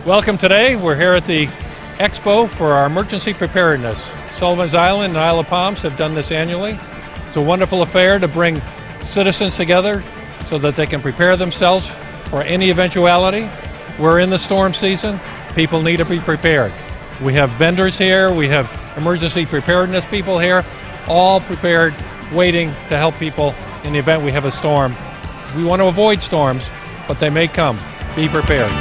Welcome today. We're here at the Expo for our emergency preparedness. Sullivan's Island and Isle of Palms have done this annually. It's a wonderful affair to bring citizens together so that they can prepare themselves for any eventuality. We're in the storm season. People need to be prepared. We have vendors here. We have emergency preparedness people here, all prepared, waiting to help people in the event we have a storm. We want to avoid storms, but they may come. Be prepared.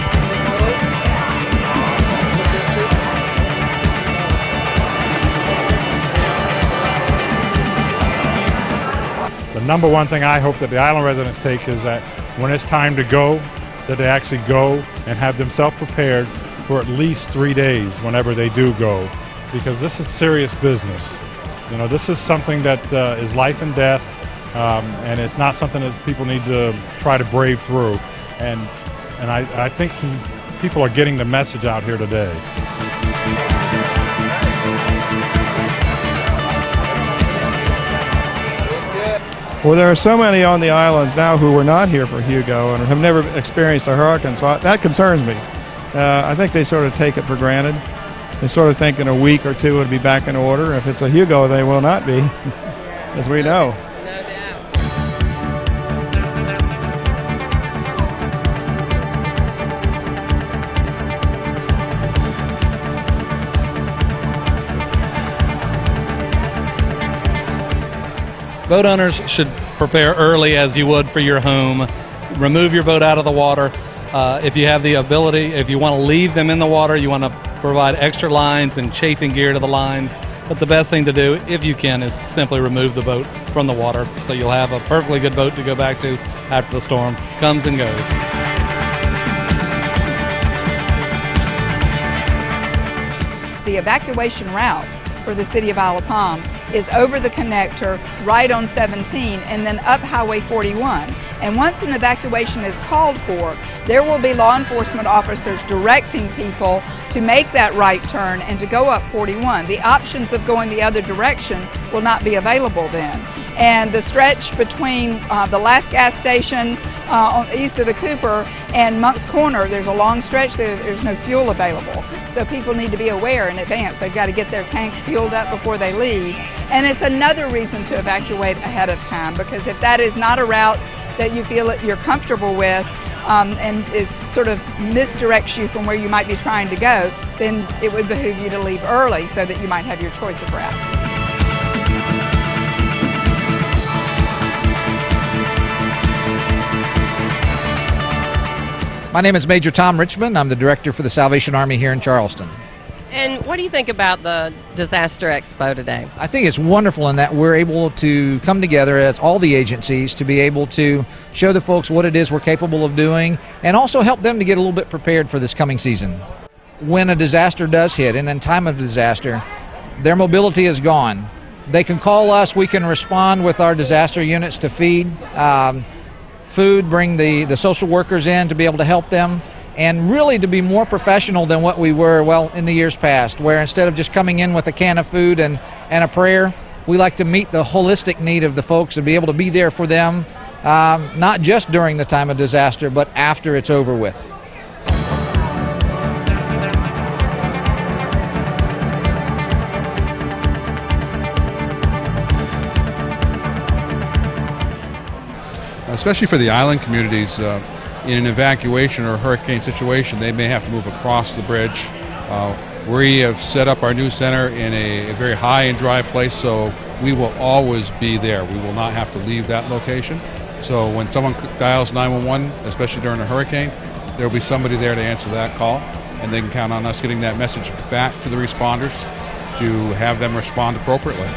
The number one thing I hope that the island residents take is that when it's time to go, that they actually go and have themselves prepared for at least 3 days whenever they do go, because this is serious business. You know, this is something that is life and death, and it's not something that people need to try to brave through. And I think some people are getting the message out here today. Well, there are so many on the islands now who were not here for Hugo and have never experienced a hurricane, so that concerns me. I think they sort of take it for granted. They sort of think in a week or two it'll be back in order. If it's a Hugo, they will not be, as we know. Boat owners should prepare early as you would for your home. Remove your boat out of the water. If you have the ability, if you want to leave them in the water, you want to provide extra lines and chafing gear to the lines. But the best thing to do, if you can, is simply remove the boat from the water so you'll have a perfectly good boat to go back to after the storm comes and goes. The evacuation route for the city of Isle of Palms is over the connector, right on 17, and then up Highway 41. And once an evacuation is called for, there will be law enforcement officers directing people to make that right turn and to go up 41. The options of going the other direction will not be available then. And the stretch between the last gas station east of the Cooper and Monk's Corner, there's a long stretch there, there's no fuel available. So people need to be aware in advance. They've got to get their tanks fueled up before they leave. And it's another reason to evacuate ahead of time, because if that is not a route that you feel that you're comfortable with and is sort of misdirects you from where you might be trying to go, then it would behoove you to leave early so that you might have your choice of route. My name is Major Tom Richmond. I'm the director for the Salvation Army here in Charleston. And what do you think about the Disaster Expo today? I think it's wonderful in that we're able to come together as all the agencies to be able to show the folks what it is we're capable of doing and also help them to get a little bit prepared for this coming season. When a disaster does hit, and in time of disaster, their mobility is gone. They can call us, we can respond with our disaster units to feed food, bring the social workers in to be able to help them, and really to be more professional than what we were, well, in the years past, where instead of just coming in with a can of food and a prayer, we like to meet the holistic need of the folks and be able to be there for them, not just during the time of disaster, but after it's over with. Especially for the island communities, in an evacuation or hurricane situation, they may have to move across the bridge. We have set up our new center in a very high and dry place, so we will always be there. We will not have to leave that location. So when someone dials 911, especially during a hurricane, there will be somebody there to answer that call, and they can count on us getting that message back to the responders to have them respond appropriately.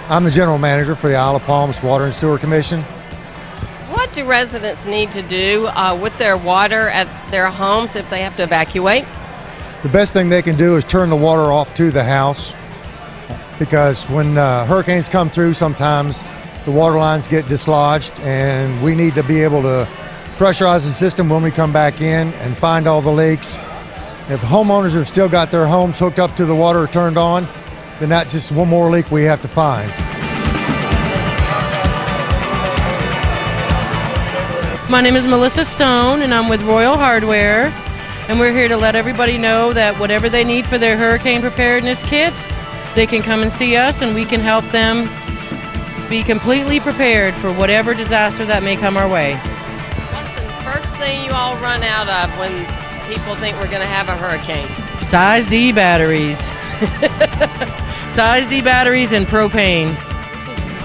I'm the general manager for the Isle of Palms Water and Sewer Commission. What do residents need to do with their water at their homes if they have to evacuate? The best thing they can do is turn the water off to the house, because when hurricanes come through, sometimes the water lines get dislodged, and we need to be able to pressurize the system when we come back in and find all the leaks. If homeowners have still got their homes hooked up to the water turned on, then that's just one more leak we have to find. My name is Mellisa Stone, and I'm with Royall Hardware, and we're here to let everybody know that whatever they need for their hurricane preparedness kit, they can come and see us, and we can help them be completely prepared for whatever disaster that may come our way. What's the first thing you all run out of when people think we're going to have a hurricane? Size D batteries. Size D batteries and propane.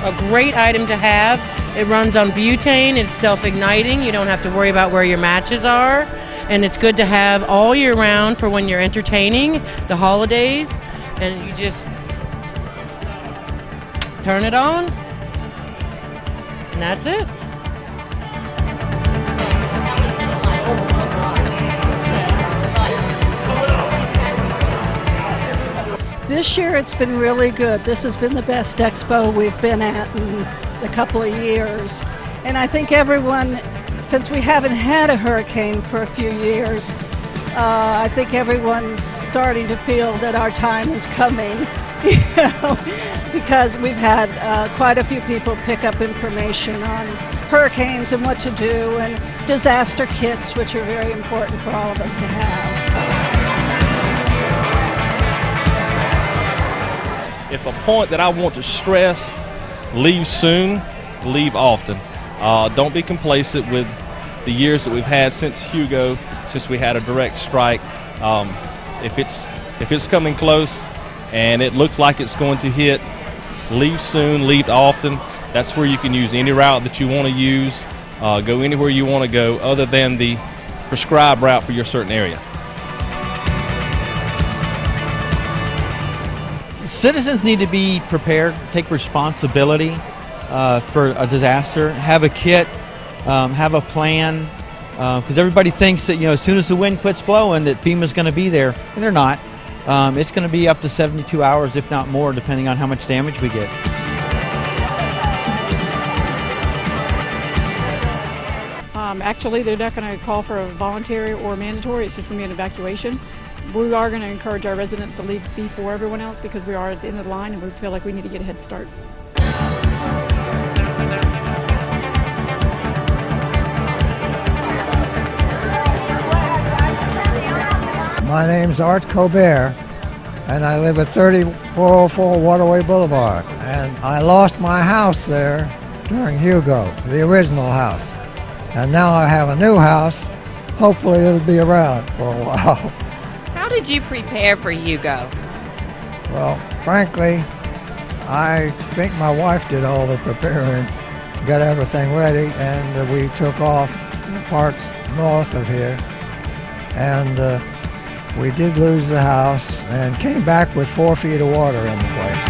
A great item to have. It runs on butane, it's self-igniting, you don't have to worry about where your matches are, and it's good to have all year round for when you're entertaining, the holidays, and you just turn it on, and that's it. This year it's been really good. This has been the best expo we've been at in a couple of years. And I think everyone, since we haven't had a hurricane for a few years, I think everyone's starting to feel that our time is coming, because we've had quite a few people pick up information on hurricanes and what to do, and disaster kits, which are very important for all of us to have. If a point that I want to stress, leave soon, leave often. Don't be complacent with the years that we've had since Hugo, since we had a direct strike. If it's coming close and it looks like it's going to hit, leave soon, leave often. That's where you can use any route that you want to use, go anywhere you want to go other than the prescribed route for your certain area. Citizens need to be prepared, take responsibility for a disaster, have a kit, have a plan, because everybody thinks that, as soon as the wind quits blowing that FEMA's going to be there, and they're not. It's going to be up to 72 hours, if not more, depending on how much damage we get. Actually, they're not going to call for a voluntary or mandatory. It's just going to be an evacuation. We are going to encourage our residents to leave before everyone else, because we are at the end of the line and we feel like we need to get a head start. My name's Art Colbert, and I live at 3404 Waterway Boulevard. And I lost my house there during Hugo, the original house. And now I have a new house. Hopefully it'll be around for a while. How did you prepare for Hugo? Well, frankly, I think my wife did all the preparing, got everything ready, and we took off parts north of here. And we did lose the house and came back with 4 feet of water in the place.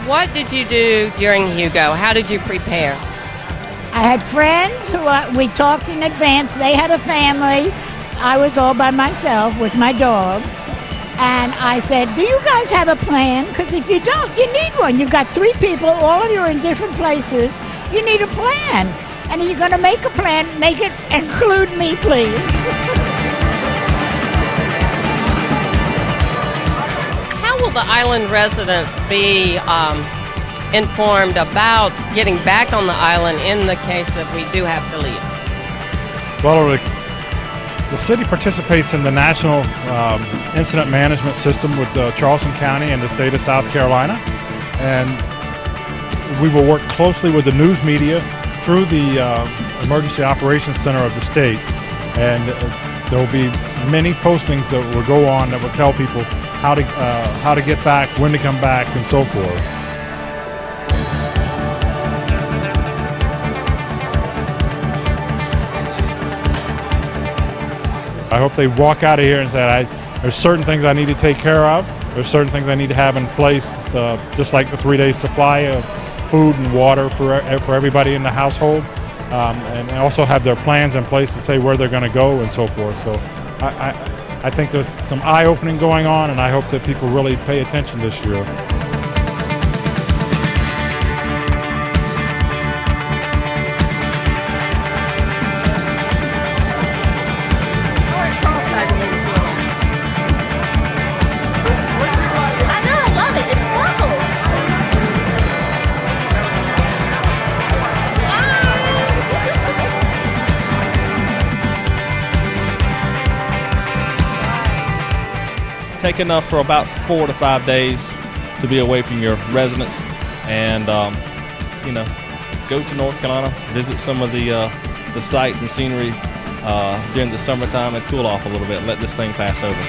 What did you do during Hugo? How did you prepare? I had friends who we talked in advance. They had a family. I was all by myself with my dog. And I said, do you guys have a plan? Because if you don't, you need one. You've got 3 people, all of you are in different places. You need a plan. And if you're going to make a plan, make it include me, please. How will the island residents be informed about getting back on the island in the case that we do have to leave? Well, the city participates in the National Incident Management System with Charleston County and the state of South Carolina. And we will work closely with the news media through the Emergency Operations Center of the state. And there will be many postings that will go on that will tell people how to get back, when to come back, and so forth. I hope they walk out of here and say, there's certain things I need to take care of. There's certain things I need to have in place, just like the 3-day supply of food and water for everybody in the household, and also have their plans in place to say where they're going to go and so forth. So I think there's some eye-opening going on, and I hope that people really pay attention this year. take enough for about 4 to 5 days to be away from your residence, and you know, go to North Carolina, visit some of the sights and scenery during the summertime, and cool off a little bit. Let this thing pass over.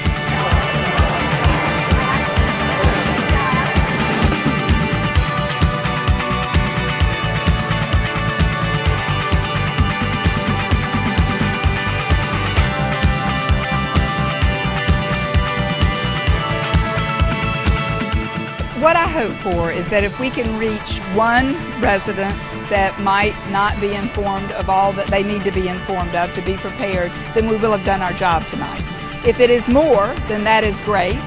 What I hope for is that if we can reach one resident that might not be informed of all that they need to be informed of to be prepared, then we will have done our job tonight. If it is more, then that is great,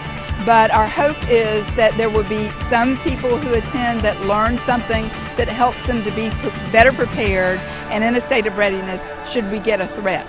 but our hope is that there will be some people who attend that learn something that helps them to be better prepared and in a state of readiness should we get a threat.